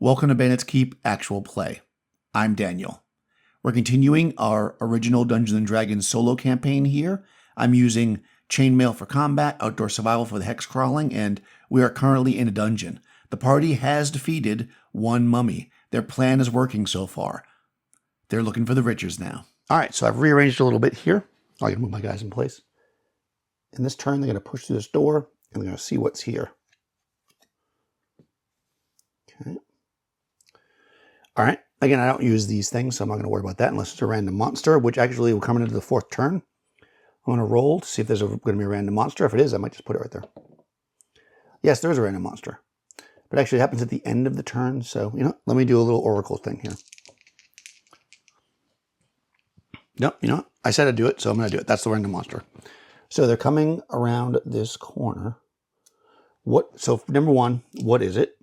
Welcome to Bandit's Keep Actual Play. I'm Daniel. We're continuing our original Dungeons & Dragons solo campaign here. I'm using Chainmail for combat, outdoor survival for the hex crawling, and we are currently in a dungeon. The party has defeated one mummy. Their plan is working so far. They're looking for the riches now. All right, so I've rearranged a little bit here. I can move my guys in place. In this turn, they're going to push through this door, and they're going to see what's here. Okay. All right. Again, I don't use these things, so I'm not going to worry about that unless it's a random monster, which actually will come into the fourth turn. I'm going to roll to see if there's going to be a random monster. If it is, I might just put it right there. Yes, there is a random monster. But actually, it happens at the end of the turn, so, let me do a little oracle thing here. Nope, I said I'd do it, so I'm going to do it. That's the random monster. So they're coming around this corner. So number one, what is it?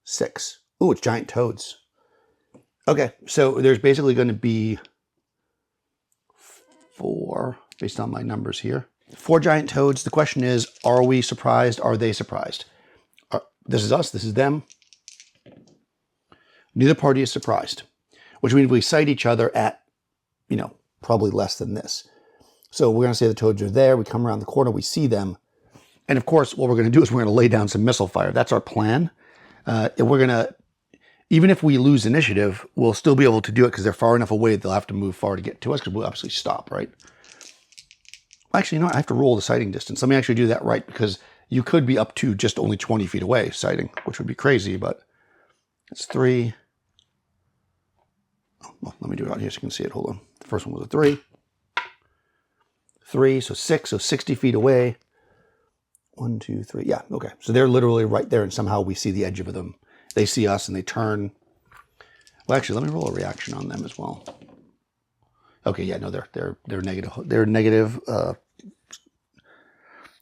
6. Ooh, it's giant toads. Okay, so there's basically going to be 4, based on my numbers here. 4 giant toads. The question is, are we surprised? Are they surprised? This is us. This is them. Neither party is surprised, which means we sight each other at, probably less than this. So we're going to say the toads are there. We come around the corner. We see them. And of course, what we're going to do is we're going to lay down some missile fire. That's our plan. We're going to, even if we lose initiative, we'll still be able to do it because they're far enough away that they'll have to move far to get to us because we'll obviously stop, right? Actually, I have to roll the sighting distance. Let me actually do that right because you could be up to just only 20 feet away sighting, which would be crazy, but it's 3. Oh, well, let me do it out here so you can see it. Hold on. The first one was a 3. 3, so 6, so 60 feet away. 1, 2, 3. Yeah, okay. So they're literally right there, and somehow we see the edge of them. They see us, and they turn. Well, actually, let me roll a reaction on them as well. Okay, yeah, no, they're negative. They're negative.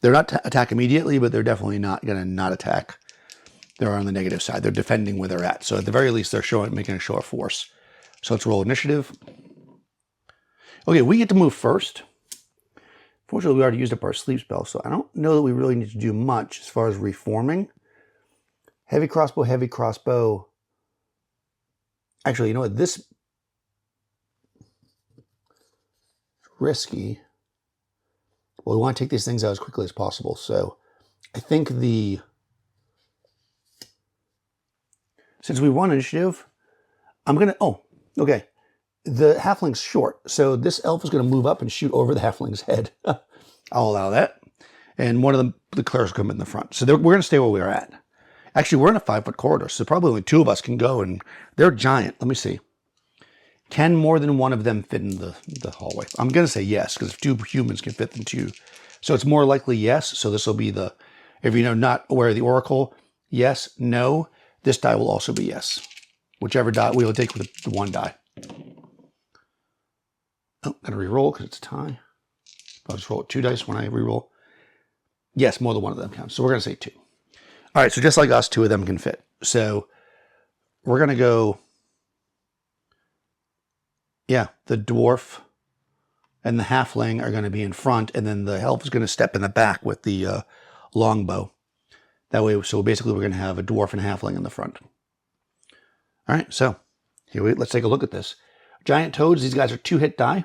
They're not attack immediately, but they're definitely not going to not attack. They're on the negative side. They're defending where they're at. So at the very least, they're making a show of force. So let's roll initiative. Okay, we get to move first. Fortunately, we already used up our sleep spell, so I don't know that we really need to do much as far as reforming. Heavy crossbow, heavy crossbow. Actually, you know what? This is risky. Well, we want to take these things out as quickly as possible, so I think since we won initiative, I'm going to, okay. The halfling's short, so this elf is going to move up and shoot over the halfling's head. I'll allow that. And one of the clerics will come in the front. So we're going to stay where we're at. Actually, we're in a 5-foot corridor, so probably only 2 of us can go, and they're giant. Let me see. Can more than one of them fit in the hallway? I'm going to say yes, because if 2 humans can fit, then 2. So it's more likely yes. So this will be if not aware of the oracle, yes, no. This die will also be yes. Whichever die, we will take with the 1 die. Oh, gotta re-roll because it's a tie. I'll just roll 2 dice when I re-roll. Yes, more than one of them counts. So we're going to say 2. All right, so just like us, 2 of them can fit. So we're going to go, the dwarf and the halfling are going to be in front, and then the elf is going to step in the back with the longbow. That way, so basically we're going to have a dwarf and a halfling in the front. All right, so let's take a look at this. Giant toads, these guys are 2-hit die.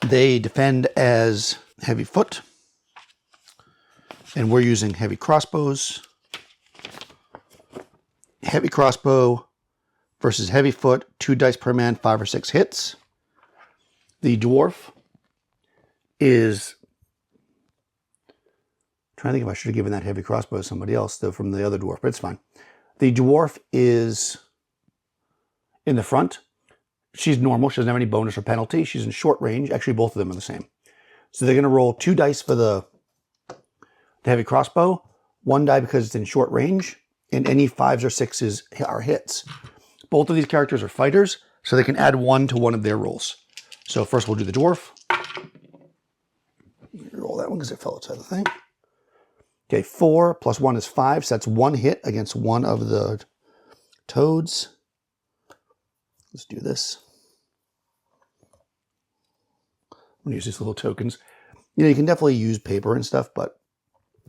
They defend as heavy foot. And we're using heavy crossbows. Heavy crossbow versus heavy foot, 2 dice per man, 5 or 6 hits. The dwarf is, I'm trying to think if I should have given that heavy crossbow to somebody else, though, from the other dwarf, but it's fine. The dwarf is in the front. She's normal. She doesn't have any bonus or penalty. She's in short range. Actually, both of them are the same. So they're going to roll 2 dice for the heavy crossbow, 1 die because it's in short range, and any 5s or 6s are hits. Both of these characters are fighters, so they can add 1 to one of their rolls. So first we'll do the dwarf. Roll that one because it fell outside the thing. Okay, 4 plus 1 is 5, so that's 1 hit against one of the toads. Let's do this. I'm going to use these little tokens. You can definitely use paper and stuff, but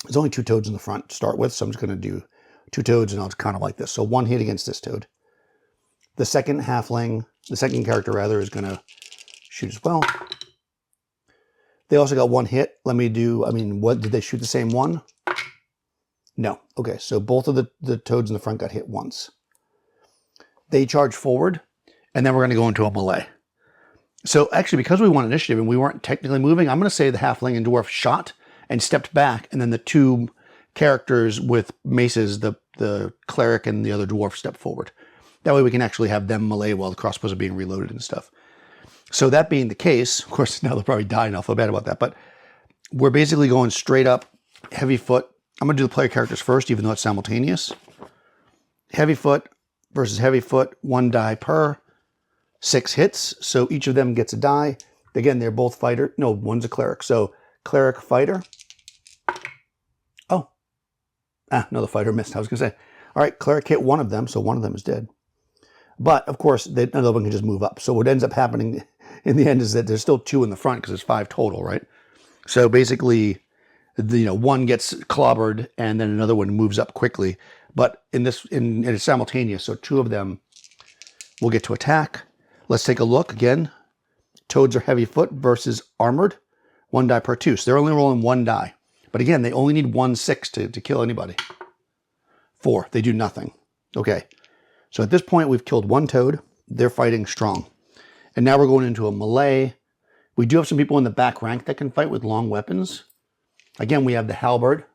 There's only 2 toads in the front to start with, so I'm just going to do 2 toads, and I'll kind of like this. So 1 hit against this toad. The second character rather, is going to shoot as well. They also got 1 hit. What did they shoot the same one? No. Okay, so both of the toads in the front got hit once. They charge forward, and then we're going to go into a melee. So actually, because we won initiative and we weren't technically moving, I'm going to say the halfling and dwarf shot and stepped back, and then the 2 characters with maces, the cleric and the other dwarf, step forward. That way we can actually have them melee while the crossbows are being reloaded and stuff. So that being the case, of course, now they'll probably die and I'll feel bad about that, but we're basically going straight up heavy foot. I'm going to do the player characters first, even though it's simultaneous. Heavy foot versus heavy foot, 1 die per, 6 hits. So each of them gets a die. Again, they're both fighter. No, one's a cleric. So cleric, fighter. No, the fighter missed. I was going to say, all right, cleric hit 1 of them, so 1 of them is dead. But, of course, another one can just move up. So what ends up happening in the end is that there's still 2 in the front because there's 5 total, right? So basically, 1 gets clobbered and then another one moves up quickly. But it's simultaneous, so 2 of them will get to attack. Let's take a look again. Toads are heavy foot versus armored. 1 die per 2. So they're only rolling 1 die. But again, they only need 1 6 to kill anybody. 4. They do nothing. Okay. So at this point, we've killed 1 toad. They're fighting strong. And now we're going into a melee. We do have some people in the back rank that can fight with long weapons. Again, we have the halberd.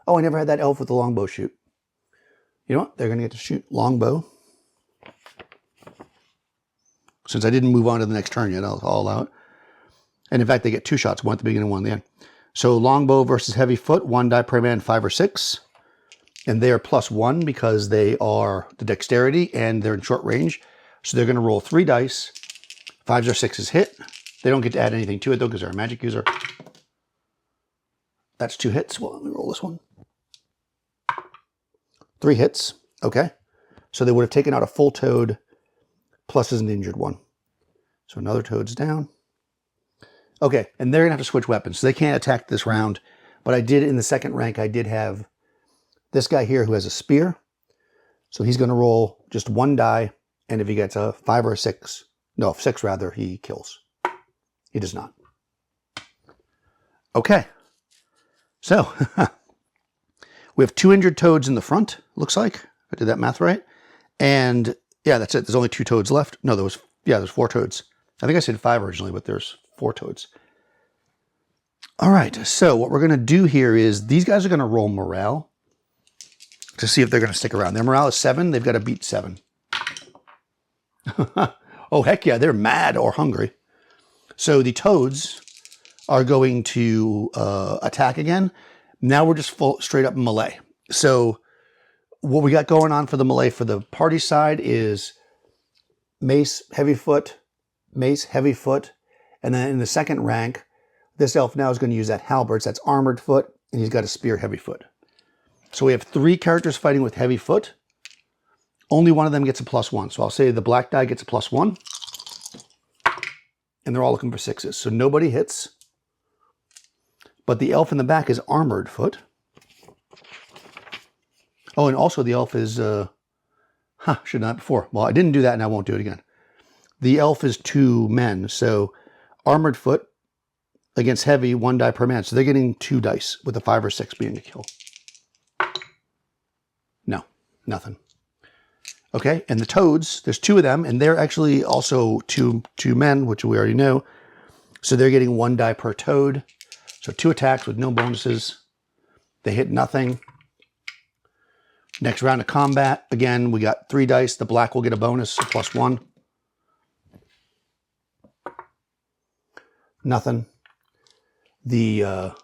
Oh, I never had that elf with the longbow shoot. You know what? They're going to get to shoot longbow. Since I didn't move on to the next turn yet, I'll allow it. And in fact, they get 2 shots, 1 at the beginning, 1 at the end. So longbow versus heavy foot, 1 die per man, 5 or 6. And they are +1 because they are the dexterity and they're in short range. So they're going to roll 3 dice. 5s or 6s hit. They don't get to add anything to it though because they're a magic user. That's 2 hits. Well, let me roll this one. 3 hits. Okay. So they would have taken out a full toad plus an injured one. So another toad's down. Okay, and they're going to have to switch weapons. So they can't attack this round. But I did, in the second rank, I did have this guy here who has a spear. So he's going to roll just 1 die. And if he gets a 5 or a 6, no, 6 rather, he kills. He does not. Okay. So, we have 2 injured toads in the front, looks like. If I did that math right. And, yeah, that's it. There's only 2 toads left. No, there's 4 toads. I think I said 5 originally, but there's 4 toads. All right, so what we're going to do here is these guys are going to roll morale to see if they're going to stick around. Their morale is 7. They've got to beat 7. Oh, heck yeah, they're mad or hungry. So the toads are going to attack again. Now we're just straight up melee. So what we got going on for the melee for the party side is mace, heavy foot, mace, heavy foot. And then in the second rank, this elf now is going to use that halberd. So that's armored foot, and he's got a spear, heavy foot. So we have 3 characters fighting with heavy foot. Only one of them gets a +1. So I'll say the black die gets a +1. And they're all looking for 6s. So nobody hits. But the elf in the back is armored foot. Oh, and also the elf is... should not before. Well, I didn't do that and I won't do it again. The elf is 2 men. So armored foot against heavy, 1 die per man. So they're getting 2 dice with a 5 or 6 being a kill. No, nothing. Okay, and the toads, there's 2 of them, and they're actually also two men, which we already know. So they're getting 1 die per toad. So 2 attacks with no bonuses. They hit nothing. Next round of combat, again, we got 3 dice. The black will get a bonus, +1. Nothing. The elf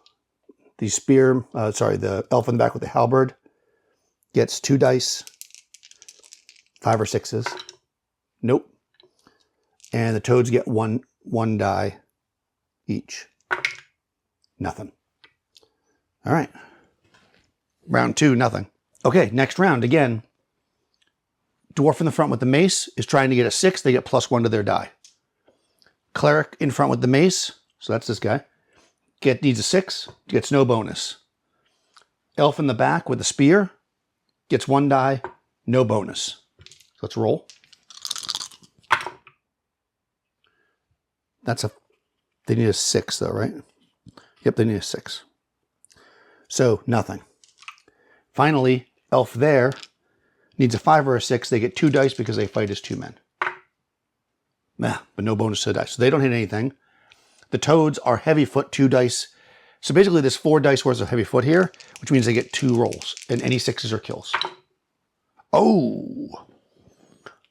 in the back with the halberd gets 2 dice. 5 or 6s. Nope. And the toads get one die each. Nothing. All right. Round 2, nothing. Okay, next round. Again, dwarf in the front with the mace is trying to get a 6. They get +1 to their die. Cleric in front with the mace, so that's this guy, needs a 6, gets no bonus. Elf in the back with a spear gets 1 die, no bonus. Let's roll. They need a 6 though, right? Yep, they need a 6. So nothing. Finally, elf there needs a 5 or a 6. They get 2 dice because they fight as 2 men. Nah, but no bonus to the dice. So they don't hit anything. The toads are heavy foot, 2 dice. So basically there's 4 dice worth of heavy foot here, which means they get 2 rolls, and any 6s are kills. Oh,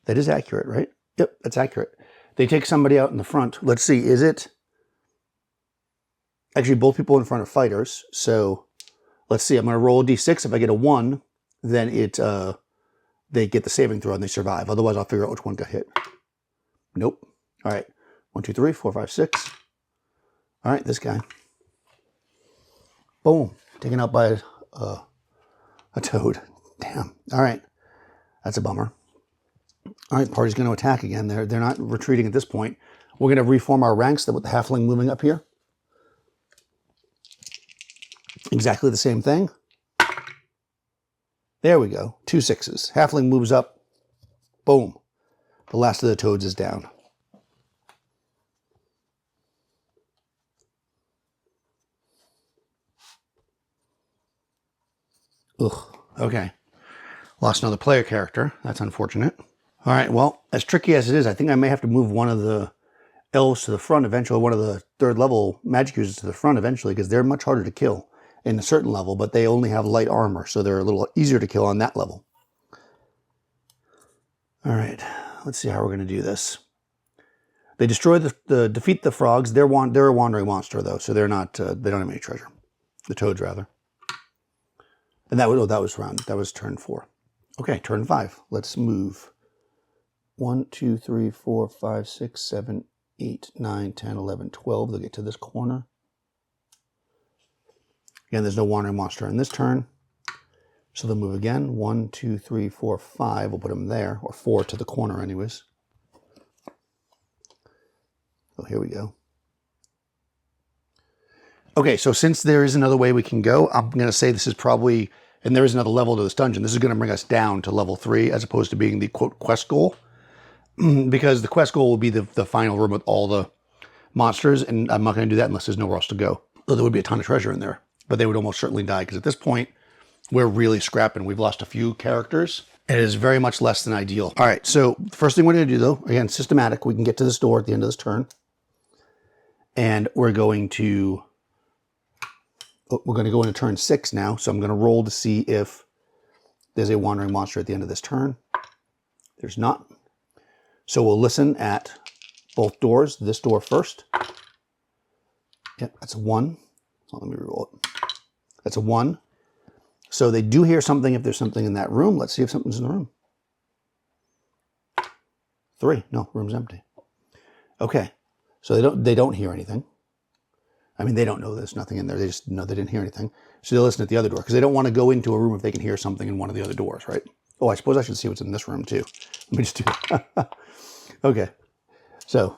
that is accurate, right? Yep, that's accurate. They take somebody out in the front. Let's see, is it? Actually, both people in front are fighters. So let's see, I'm going to roll a d6. If I get a 1, then they get the saving throw and they survive. Otherwise, I'll figure out which one got hit. Nope. All right. 1, 2, 3, 4, 5, 6. All right, this guy. Boom. Taken out by a toad. Damn. All right. That's a bummer. All right, party's going to attack again. They're not retreating at this point. We're going to reform our ranks with the halfling moving up here. Exactly the same thing. There we go. 2 6s. Halfling moves up. Boom. The last of the toads is down. Ugh. Okay. Lost another player character. That's unfortunate. All right. Well, as tricky as it is, I think I may have to move one of the elves to the front eventually, one of the 3rd level magic users to the front eventually, because they're much harder to kill in a certain level, but they only have light armor, so they're a little easier to kill on that level. All right. Let's see how we're going to do this. They destroy defeat the frogs. They're a wandering monster though, so they're not. They don't have any treasure. The toads rather. And that was turn 4. Okay, turn 5. Let's move. 1, 2, 3, 4, 5, 6, 7, 8, 9, 10, 11, 12. They'll get to this corner. Again, there's no wandering monster in this turn. So they'll move again. 1, 2, 3, 4, 5. We'll put them there, or 4 to the corner anyways. Oh, here we go. Okay, so since there is another way we can go, I'm going to say this is probably, and there is another level to this dungeon, this is going to bring us down to level 3 as opposed to being the, quote, quest goal. Because the quest goal will be the final room with all the monsters, and I'm not going to do that unless there's nowhere else to go. Though there would be a ton of treasure in there, but they would almost certainly die, because at this point, we're really scrapping. We've lost a few characters, and it is very much less than ideal. All right, so the first thing we're going to do, though, again, systematic. We can get to this door at the end of this turn, and we're going to go into turn 6 now, so I'm going to roll to see if there's a wandering monster at the end of this turn. There's not. So we'll listen at both doors. This door first. Yep, that's a 1. Oh, let me reroll it. That's a 1. So they do hear something if there's something in that room. Let's see if something's in the room. 3. No, room's empty. Okay. So they don't hear anything. I mean, they don't know there's nothing in there. They just know they didn't hear anything. So they'll listen at the other door, because they don't want to go into a room if they can hear something in one of the other doors, right? Oh, I suppose I should see what's in this room too. Let me just do that. Okay. So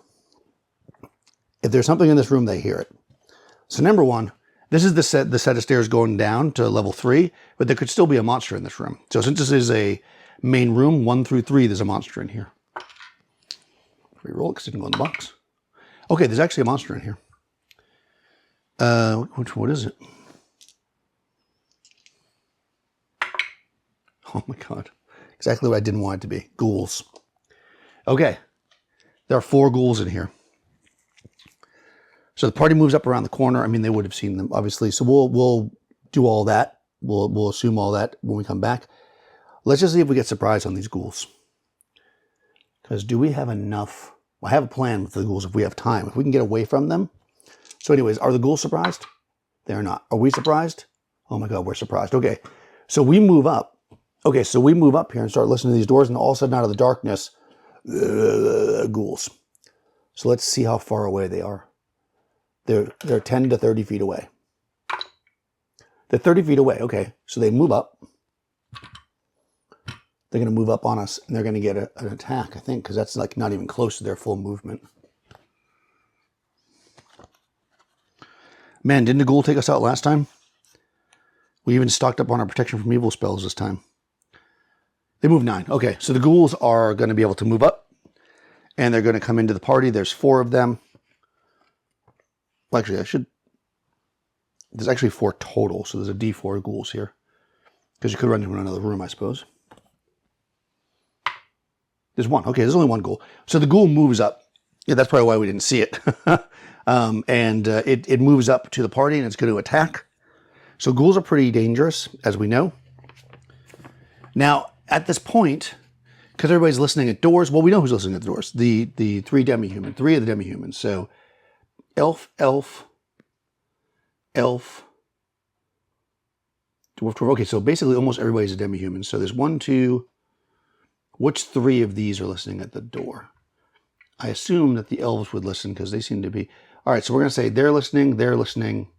if there's something in this room, they hear it. So number 1, this is the set of stairs going down to level 3, but there could still be a monster in this room. So since this is a main room, 1 through 3, there's a monster in here. Reroll it because it didn't go in the box. Okay, there's actually a monster in here. What is it? Oh my God. Exactly what I didn't want it to be. Ghouls. Okay. There are 4 ghouls in here. So the party moves up around the corner. I mean, they would have seen them, obviously. So we'll do all that. We'll assume all that when we come back. Let's just see if we get surprised on these ghouls. Because do we have enough? I have a plan with the ghouls if we have time. If we can get away from them. So anyways, are the ghouls surprised? They're not. Are we surprised? Oh my God, we're surprised. Okay. So we move up. Okay, so we move up here and start listening to these doors, and all of a sudden out of the darkness, ghouls. So let's see how far away they are. They're 10 to 30 feet away. They're 30 feet away. Okay, so they move up. They're going to move up on us, and they're going to get an attack, I think, because that's like not even close to their full movement. Man, didn't the ghoul take us out last time? We even stocked up on our protection from evil spells this time. They move 9. Okay, so the ghouls are going to be able to move up, and they're going to come into the party. There's 4 of them. Well, actually, there's actually 4 total, so there's a D4 ghouls here. Because you could run into another room, I suppose. There's 1. Okay, there's only 1 ghoul. So the ghoul moves up. Yeah, that's probably why we didn't see it. It moves up to the party, and it's going to attack. So ghouls are pretty dangerous, as we know. Now, at this point, because everybody's listening at doors, well, we know who's listening at the doors. The 3 demi-human, 3 of the demi-humans. So elf, dwarf, dwarf. Okay, so basically almost everybody's a demi-human. So there's 1, 2. Which 3 of these are listening at the door? I assume that the elves would listen because they seem to be. All right, so we're going to say they're listening,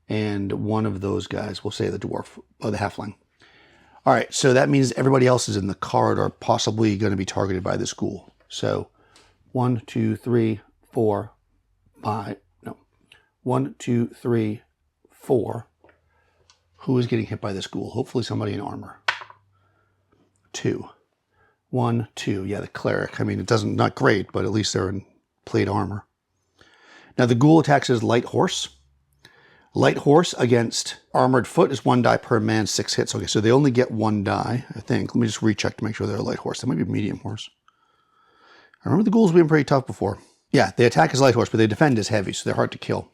and one of those guys, we'll say the dwarf or the halfling. All right, so that means everybody else is in the corridor, possibly going to be targeted by this ghoul. So 1, 2, 3, 4, 5. No, 1, 2, 3, 4. Who is getting hit by this ghoul? Hopefully somebody in armor. 2. 1, 2. Yeah, the cleric. I mean, it doesn't, not great, but at least they're in plate armor. Now the ghoul attacks his light horse. Light horse against armored foot is 1 die per man, 6 hits. Okay, so they only get 1 die, I think. Let me just recheck to make sure they're a light horse. That might be a medium horse. I remember the ghouls being pretty tough before. Yeah, they attack as light horse, but they defend as heavy, so they're hard to kill.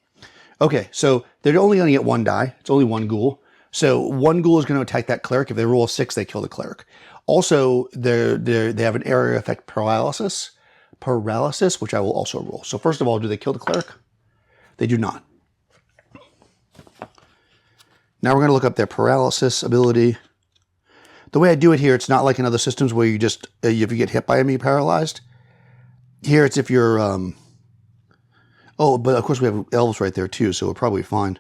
Okay, so they're only going to get 1 die. It's only 1 ghoul. So 1 ghoul is going to attack that cleric. If they roll a 6, they kill the cleric. Also, they have an area effect paralysis, which I will also roll. So first of all, do they kill the cleric? They do not. Now we're going to look up their paralysis ability. The way I do it here, it's not like in other systems where you just, if you get hit by them, you're paralyzed. Here, it's if you're, oh, but of course we have elves right there too, so we're probably fine.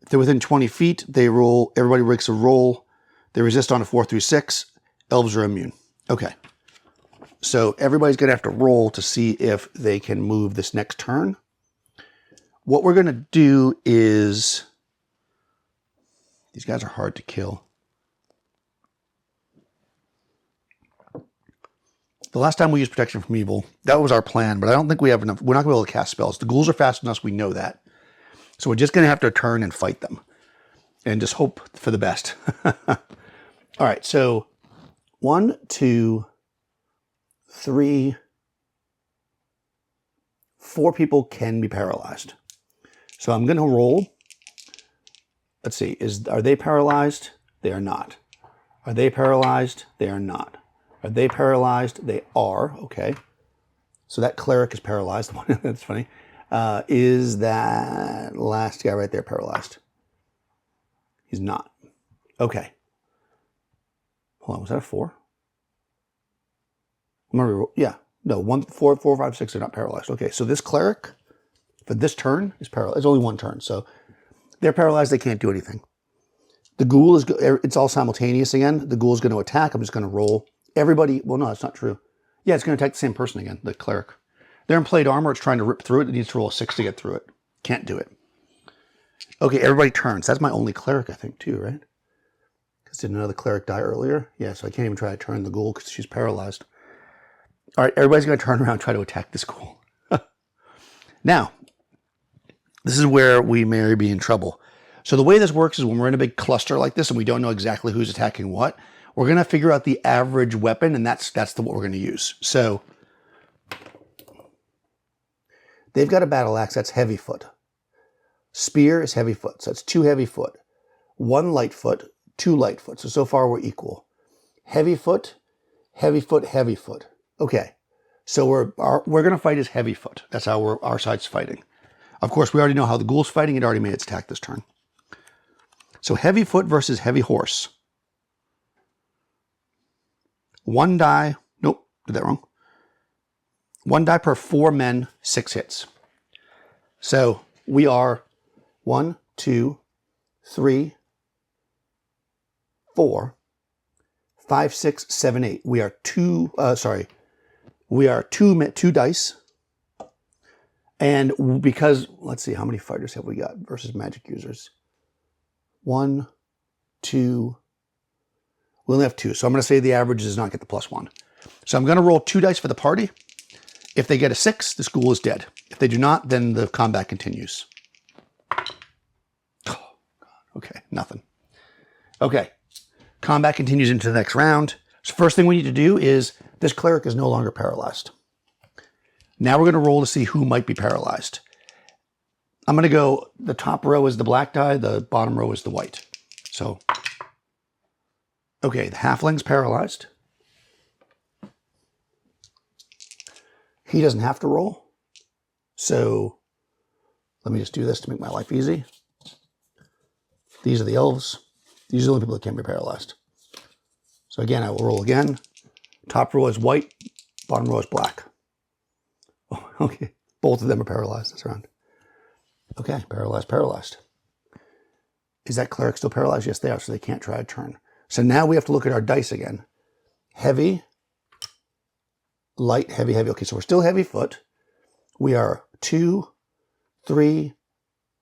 If they're within 20 feet, they roll, everybody makes a roll. They resist on a 4 through 6. Elves are immune. Okay. So everybody's going to have to roll to see if they can move this next turn. What we're going to do is, these guys are hard to kill. The last time we used protection from evil, that was our plan, but I don't think we have enough. We're not going to be able to cast spells. The ghouls are fast enough, we know that. So we're just going to have to turn and fight them and just hope for the best. All right, so 1, 2, 3, 4 people can be paralyzed. So I'm going to roll. Let's see, are they paralyzed? They are not. Are they paralyzed? They are not. Are they paralyzed? They are. Okay. So that cleric is paralyzed. That's funny. Is that last guy right there paralyzed? He's not. Okay. Hold on. Was that a 4? Yeah. No, 1, 4, 4, 5, 6 are not paralyzed. Okay. So this cleric for this turn is paralyzed. It's only 1 turn. So they're paralyzed. They can't do anything. The ghoul is, it's all simultaneous again. The ghoul is going to attack. I'm just going to roll. Everybody, well, no, that's not true. Yeah, it's going to attack the same person again, the cleric. They're in plate armor. It's trying to rip through it. It needs to roll a 6 to get through it. Can't do it. Okay, everybody turns. That's my only cleric, I think, too, right? Because did another cleric die earlier? Yeah, so I can't even try to turn the ghoul because she's paralyzed. All right, everybody's going to turn around and try to attack this ghoul. Now, this is where we may be in trouble. So the way this works is when we're in a big cluster like this and we don't know exactly who's attacking what, we're going to figure out the average weapon, and that's what we're going to use. So they've got a battle axe. That's heavy foot. Spear is heavy foot. So that's 2 heavy foot. 1 light foot, 2 light foot. So far we're equal. Heavy foot, heavy foot, heavy foot. Okay. So we're going to fight as heavy foot. That's how our side's fighting. Of course, we already know how the ghoul's fighting. It already made its attack this turn. So heavy foot versus heavy horse. 1 die. Nope, did that wrong. 1 die per 4 men, 6 hits. So we are 1, 2, 3, 4, 5, 6, 7, 8. We are 2. We are 2 dice. And because, let's see, how many fighters have we got versus magic users? 1, 2. We only have 2. So I'm going to say the average does not get the +1. So I'm going to roll 2 dice for the party. If they get a 6, the school is dead. If they do not, then the combat continues. Oh, God. Okay, nothing. Okay, combat continues into the next round. So first thing we need to do is this cleric is no longer paralyzed. Now we're going to roll to see who might be paralyzed. I'm going to go, the top row is the black die, the bottom row is the white. So, okay, the halfling's paralyzed. He doesn't have to roll. So let me just do this to make my life easy. These are the elves. These are the only people that can be paralyzed. So again, I will roll again. Top row is white, bottom row is black. Oh, okay, both of them are paralyzed this round. Okay, paralyzed, paralyzed. Is that cleric still paralyzed? Yes, they are, so they can't try a turn. So now we have to look at our dice again. Heavy, light, heavy, heavy. Okay, so we're still heavy foot. We are 2, 3,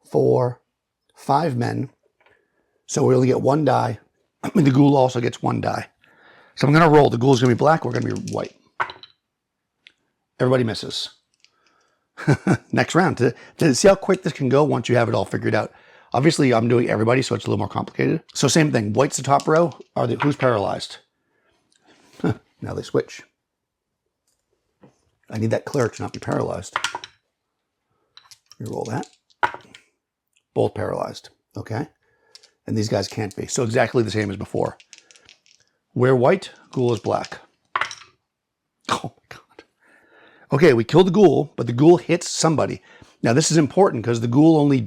4, 5 men. So we only get 1 die. The ghoul also gets 1 die. So I'm going to roll. The ghoul's going to be black. We're going to be white. Everybody misses. Next round. To see how quick this can go once you have it all figured out. Obviously, I'm doing everybody, so it's a little more complicated. So same thing. White's the top row. Who's paralyzed? Now they switch. I need that cleric to not be paralyzed. Reroll that. Both paralyzed. Okay. And these guys can't be. So exactly the same as before. We're white, ghoul is black. Oh my God. Okay, we killed the ghoul, but the ghoul hits somebody. Now this is important because the ghoul only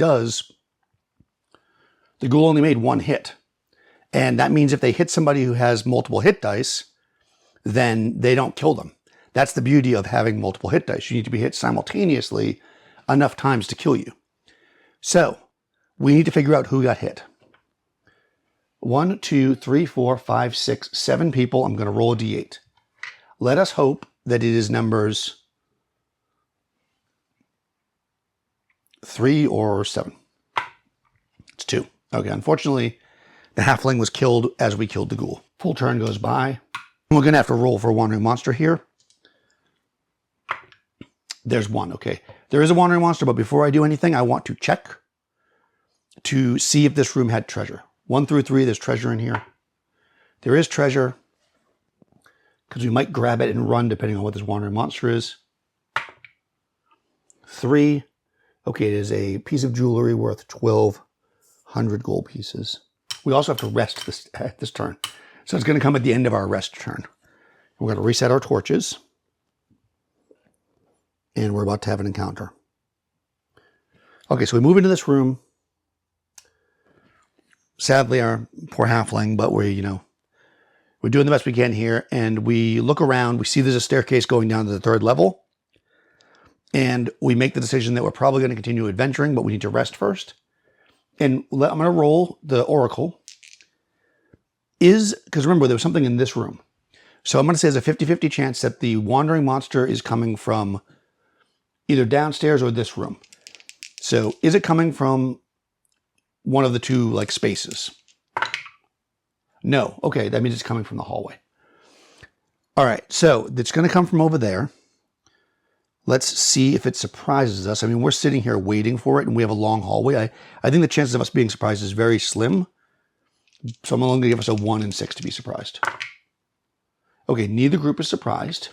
made 1 hit. And that means if they hit somebody who has multiple hit dice, then they don't kill them. That's the beauty of having multiple hit dice. You need to be hit simultaneously enough times to kill you. So we need to figure out who got hit. 1, 2, 3, 4, 5, 6, 7 people. I'm going to roll a d8. Let us hope that it is numbers 3 or 7. It's 2. Okay, unfortunately, the halfling was killed as we killed the ghoul. Full turn goes by. We're going to have to roll for a wandering monster here. There's 1. Okay, there is a wandering monster, but before I do anything, I want to check to see if this room had treasure. 1 through 3, there's treasure in here. There is treasure, because we might grab it and run depending on what this wandering monster is. 3, okay, it is a piece of jewelry worth 1,200 gold pieces. We also have to rest this turn. So it's going to come at the end of our rest turn. We're going to reset our torches. And we're about to have an encounter. Okay, so we move into this room. Sadly, our poor halfling, but we're doing the best we can here. And we look around. We see there's a staircase going down to the 3rd level. And we make the decision that we're probably going to continue adventuring, but we need to rest first. And I'm going to roll the oracle. Because remember, there was something in this room. So I'm going to say there's a 50-50 chance that the wandering monster is coming from either downstairs or this room. So is it coming from one of the 2 spaces? No. Okay, that means it's coming from the hallway. All right, so it's going to come from over there. Let's see if it surprises us. I mean, we're sitting here waiting for it, and we have a long hallway. I think the chances of us being surprised is very slim. So I'm only going to give us a 1 in 6 to be surprised. Okay, neither group is surprised,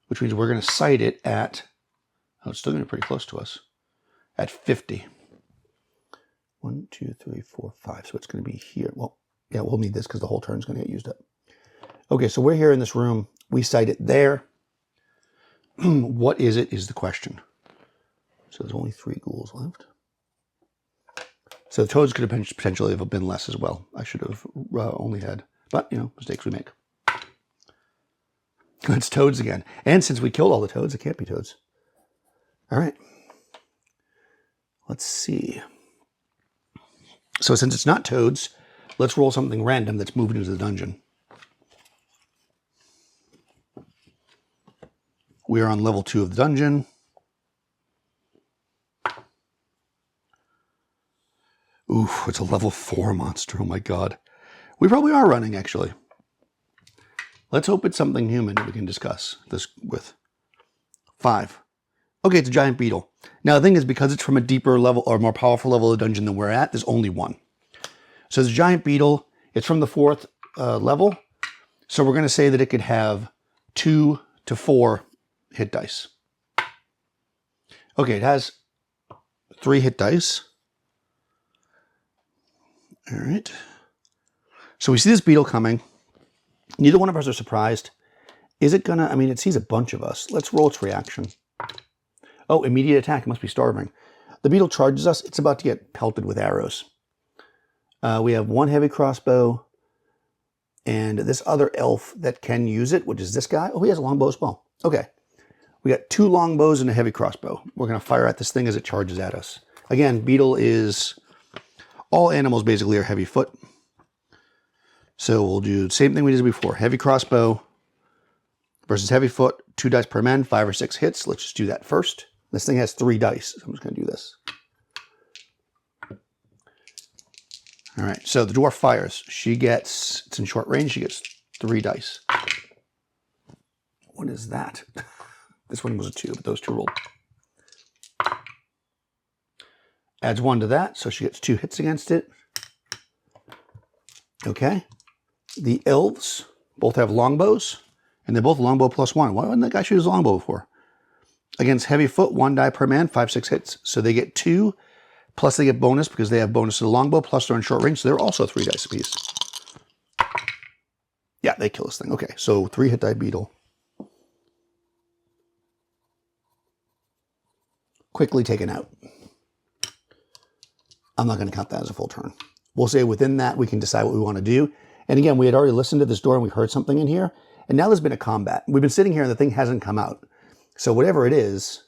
which means we're going to sight it at, oh, it's still going to be pretty close to us, at 50. 1, 2, 3, 4, 5. So it's going to be here. Well, yeah, we'll need this because the whole turn is going to get used up. Okay, so we're here in this room. We sight it there. What is it is the question. So there's only 3 ghouls left. So the toads could have potentially have been less as well. I should have only had, but mistakes we make. It's toads again. And since we killed all the toads, it can't be toads. All right. Let's see. So since it's not toads, let's roll something random that's moving into the dungeon. We are on level 2 of the dungeon. Ooh, it's a level 4 monster. Oh my god. We probably are running, actually. Let's hope it's something human that we can discuss this with. 5. Okay, it's a giant beetle. Now, the thing is, because it's from a deeper level or more powerful level of dungeon than we're at, there's only one. So it's a giant beetle. It's from the 4th level. So we're going to say that it could have 2 to 4 hit dice. Okay, it has 3 hit dice. All right. So we see this beetle coming. Neither one of us are surprised. Is it gonna, I mean, it sees a bunch of us. Let's roll its reaction. Oh, immediate attack. It must be starving. The beetle charges us. It's about to get pelted with arrows. We have 1 heavy crossbow and this other elf that can use it, which is this guy. Oh, he has a longbow as well. Okay. We got 2 longbows and a heavy crossbow. We're going to fire at this thing as it charges at us. Again, beetle is, all animals basically are heavy foot. So we'll do the same thing we did before. Heavy crossbow versus heavy foot. 2 dice per man, 5 or 6 hits. Let's just do that first. This thing has 3 dice. So I'm just going to do this. All right, so the dwarf fires. She gets, it's in short range, she gets 3 dice. What is that? This one was a 2, but those 2 rolled. Adds 1 to that, so she gets 2 hits against it. Okay. The elves both have longbows, and they're both longbow +1. Why wouldn't that guy shoot his longbow before? Against heavy foot, 1 die per man, 5, 6 hits. So they get 2, plus they get bonus because they have bonus to the longbow, plus they're in short range, so they're also 3 dice apiece. Yeah, they kill this thing. Okay, so 3 hit die beetle. Quickly taken out. I'm not going to count that as a full turn. We'll say within that we can decide what we want to do. And again, we had already listened to this door and we heard something in here. And now there's been a combat. We've been sitting here and the thing hasn't come out. So whatever it is,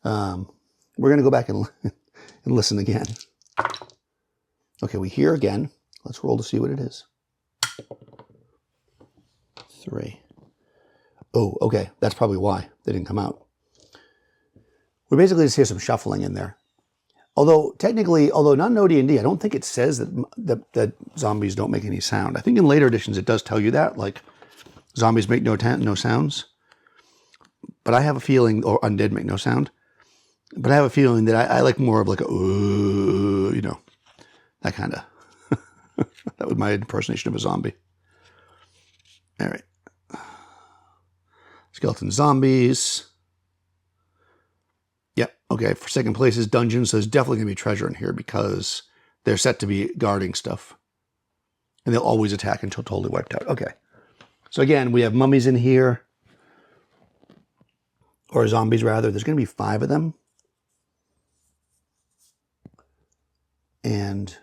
we're going to go back and listen again. Okay, we hear again. Let's roll to see what it is. 3. Oh, okay. That's probably why they didn't come out. We basically just hear some shuffling in there. Although technically, not in OD&D, I don't think it says that zombies don't make any sound. I think in later editions it does tell you that, like zombies make no sounds. But I have a feeling, or undead make no sound. But I have a feeling that I like more of like a, you know, that kind of. That was my impersonation of a zombie. All right. Skeleton zombies. Yep. Okay. For second place is dungeons. So there's definitely going to be treasure in here because they're set to be guarding stuff. And they'll always attack until totally wiped out. Okay. So again, we have mummies in here. Or zombies, rather. There's going to be 5 of them. And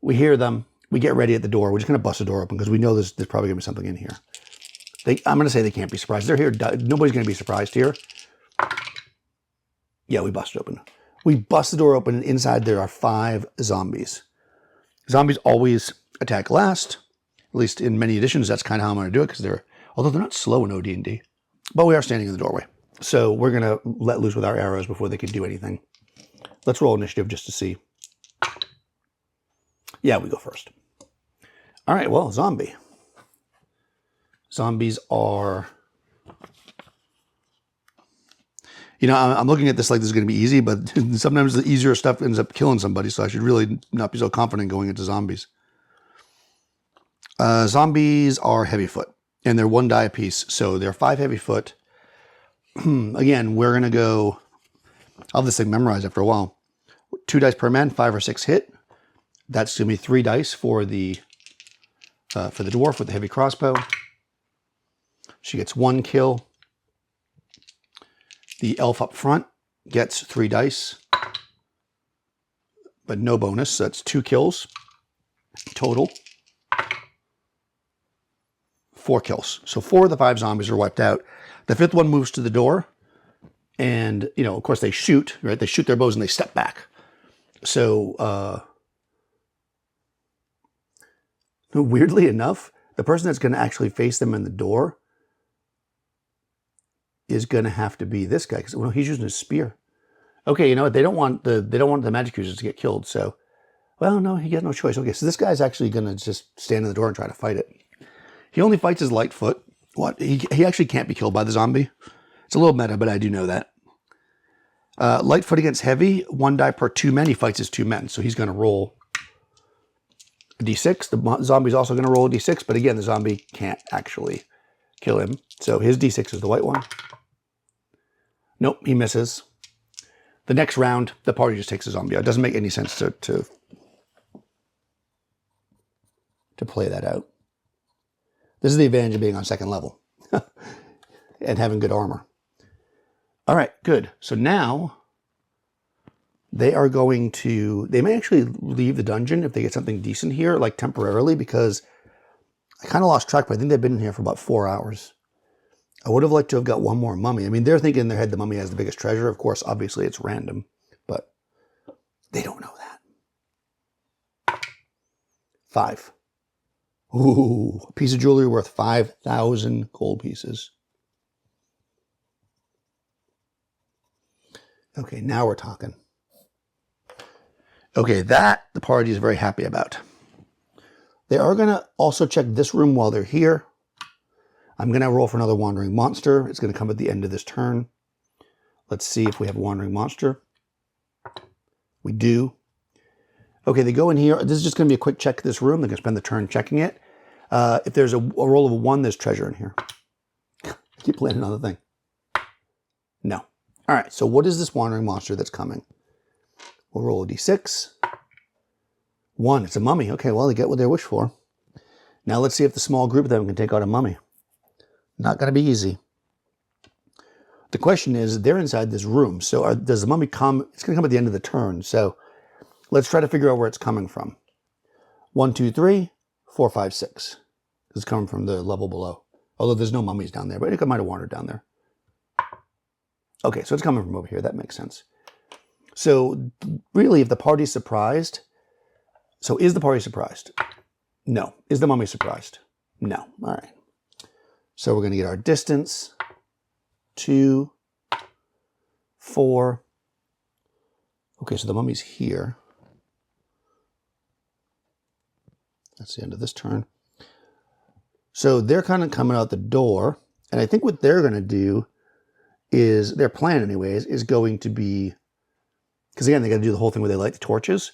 we hear them. We get ready at the door. We're just going to bust the door open because we know there's probably going to be something in here. I'm going to say they can't be surprised. They're here. Nobody's going to be surprised here. Yeah, we bust it open. We bust the door open, and inside there are 5 zombies. Zombies always attack last. At least in many editions, that's kind of how I'm going to do it because although they're not slow in OD&D. But we are standing in the doorway. So we're going to let loose with our arrows before they can do anything. Let's roll initiative just to see. Yeah, we go first. All right, well, zombie. Zombies are... You know, I'm looking at this like this is going to be easy, but sometimes the easier stuff ends up killing somebody, so I should really not be so confident going into zombies. Zombies are heavy foot. And they're 1 die apiece, so they're 5 heavy foot. Again, we're going to go... I'll have this thing memorized after a while. 2 dice per man, 5 or 6 hit. That's going to be 3 dice for the dwarf with the heavy crossbow. She gets 1 kill. The elf up front gets 3 dice, but no bonus. So that's 2 kills total. 4 kills. So 4 of the 5 zombies are wiped out. The 5th one moves to the door. And, you know, of course they shoot, right? They shoot their bows and they step back. So, weirdly enough, the person that's going to actually face them in the door is going to have to be this guy. Because he's using his spear. Okay, you know what? They don't want the magic users to get killed. So, well, no, he has no choice. Okay, so this guy's actually gonna just stand in the door and try to fight it. He only fights his Lightfoot. What? He actually can't be killed by the zombie. It's a little meta, but I do know that. Lightfoot against Heavy, 1 die per 2 men. He fights his 2 men, so he's going to roll a d6. The zombie's also going to roll a d6, but again, the zombie can't actually kill him. So his d6 is the white one. Nope, he misses. The next round, the party just takes a zombie out. It doesn't make any sense to play that out. This is the advantage of being on 2nd level and having good armor. All right, good. So now they are going to, they may actually leave the dungeon if they get something decent here, like temporarily, because I kind of lost track, but I think they've been here for about 4 hours. I would have liked to have got one more mummy. I mean, they're thinking in their head the mummy has the biggest treasure. Of course, obviously it's random, but they don't know that. 5. Ooh, a piece of jewelry worth 5,000 gold pieces. Okay, now we're talking. Okay, that the party is very happy about. They are going to also check this room while they're here. I'm going to roll for another wandering monster. It's going to come at the end of this turn. Let's see if we have a wandering monster. We do. Okay, they go in here. This is just going to be a quick check of this room. They're going to spend the turn checking it. If there's a roll of a 1, there's treasure in here. I keep playing another thing. No. All right, so what is this wandering monster that's coming? We'll roll a d6. 1, it's a mummy. Okay, well, they get what they wish for. Now let's see if the small group of them can take out a mummy. Not going to be easy. The question is, they're inside this room. So does the mummy come? It's going to come at the end of the turn. So let's try to figure out where it's coming from. 1, 2, 3, 4, 5, 6. It's coming from the level below. Although there's no mummies down there, but it might have wandered down there. Okay, so it's coming from over here. That makes sense. So really, if the party's surprised, so is the party surprised? No. Is the mummy surprised? No. All right. So we're going to get our distance. 2, 4. Okay, so the mummy's here. That's the end of this turn. So they're kind of coming out the door. And I think what they're going to do is, their plan anyways, is going to be, because again, they got to do the whole thing where they light the torches.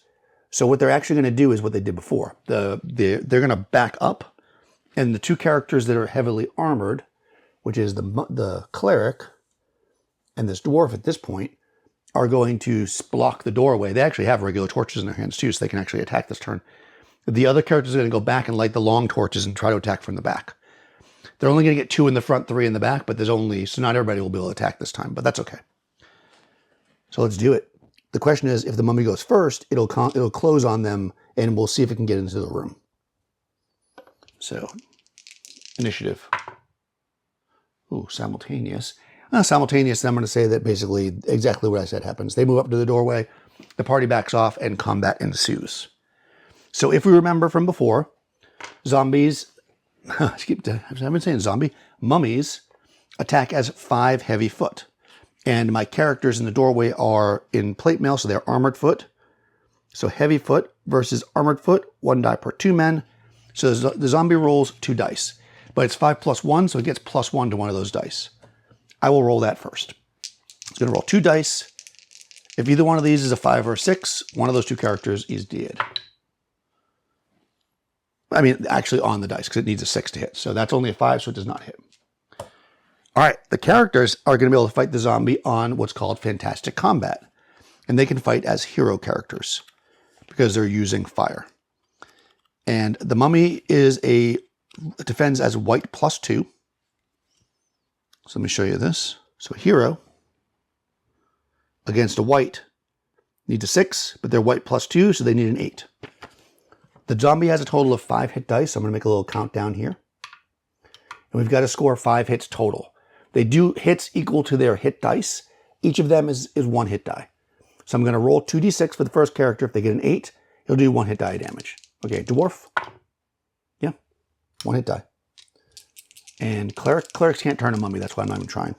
So what they're actually going to do is what they did before. They're going to back up, and the 2 characters that are heavily armored, which is the cleric and this dwarf at this point, are going to block the doorway. They actually have regular torches in their hands too, so they can actually attack this turn. The other characters are going to go back and light the long torches and try to attack from the back. They're only going to get 2 in the front, 3 in the back, but there's only, so not everybody will be able to attack this time, but that's okay. So let's do it. The question is, if the mummy goes first, it'll close on them, and we'll see if it can get into the room. So, initiative. Ooh, simultaneous. Simultaneous, I'm going to say that basically exactly what I said happens. They move up to the doorway, the party backs off, and combat ensues. So if we remember from before, zombies, I've been saying zombie, mummies attack as 5 heavy foot. And my characters in the doorway are in plate mail, so they're armored foot. So heavy foot versus armored foot, 1 die per 2 men. So the zombie rolls 2 dice. But it's 5 plus 1, so it gets +1 to one of those dice. I will roll that first. It's going to roll 2 dice. If either one of these is a 5 or a 6, one of those 2 characters is dead. I mean, actually on the dice, because it needs a 6 to hit. So that's only a 5, so it does not hit. All right, the characters are going to be able to fight the zombie on what's called Fantastic Combat. And they can fight as hero characters because they're using fire. And the mummy defends as white +2. So let me show you this. So a hero against a white needs a 6, but they're white +2, so they need an 8. The zombie has a total of 5 hit dice. So I'm going to make a little countdown here. And we've got to score 5 hits total. They do hits equal to their hit dice. Each of them is 1 hit die. So I'm going to roll 2d6 for the first character. If they get an 8, he'll do 1 hit die damage. Okay, dwarf. Yeah, 1 hit die. And clerics can't turn a mummy. That's why I'm not even trying.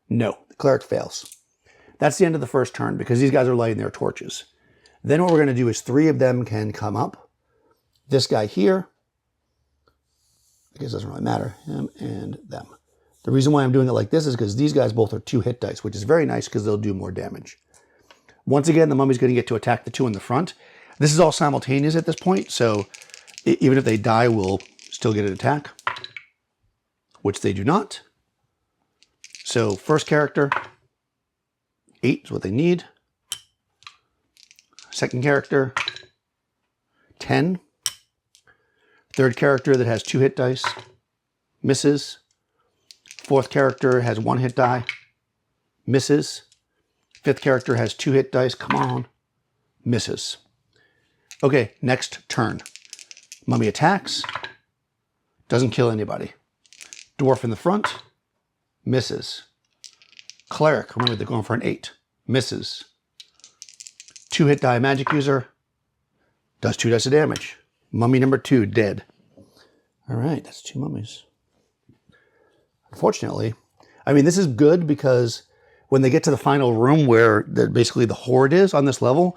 No, the cleric fails. That's the end of the first turn because these guys are lighting their torches. Then what we're going to do is 3 of them can come up. This guy here, I guess it doesn't really matter, him and them. The reason why I'm doing it like this is because these guys both are 2 hit dice, which is very nice because they'll do more damage. Once again, the mummy's going to get to attack the 2 in the front. This is all simultaneous at this point, so even if they die, we'll still get an attack, which they do not. So first character, 8 is what they need. Second character, 10. Third character that has 2 hit dice, misses. Fourth character has 1 hit die, misses. Fifth character has 2 hit dice, come on, misses. Okay, next turn. Mummy attacks, doesn't kill anybody. Dwarf in the front, misses. Cleric, remember they're going for an 8, misses. 2 hit die magic user, does 2 dice of damage. Mummy number 2, dead. All right, that's 2 mummies. Unfortunately, I mean, this is good because when they get to the final room where basically the horde is on this level,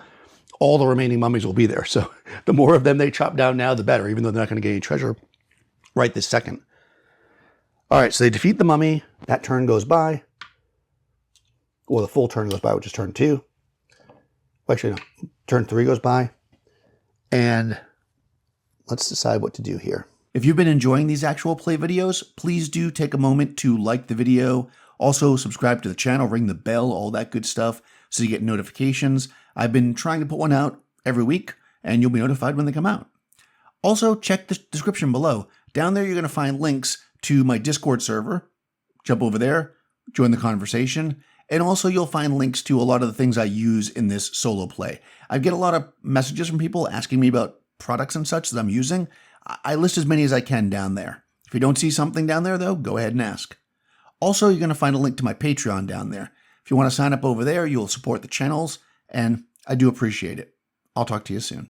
all the remaining mummies will be there. So the more of them they chop down now, the better, even though they're not going to get any treasure right this second. All right, so they defeat the mummy. That turn goes by. Well, the full turn goes by, which is turn 2. Actually, no. Turn 3 goes by. And let's decide what to do here. If you've been enjoying these actual play videos, please do take a moment to like the video. Also, subscribe to the channel, ring the bell, all that good stuff, so you get notifications. I've been trying to put one out every week, and you'll be notified when they come out. Also, check the description below. Down there, you're going to find links to my Discord server. Jump over there, join the conversation, and also you'll find links to a lot of the things I use in this solo play. I get a lot of messages from people asking me about products and such that I'm using. I list as many as I can down there. If you don't see something down there, though, go ahead and ask. Also, you're going to find a link to my Patreon down there. If you want to sign up over there, you'll support the channels, and I do appreciate it. I'll talk to you soon.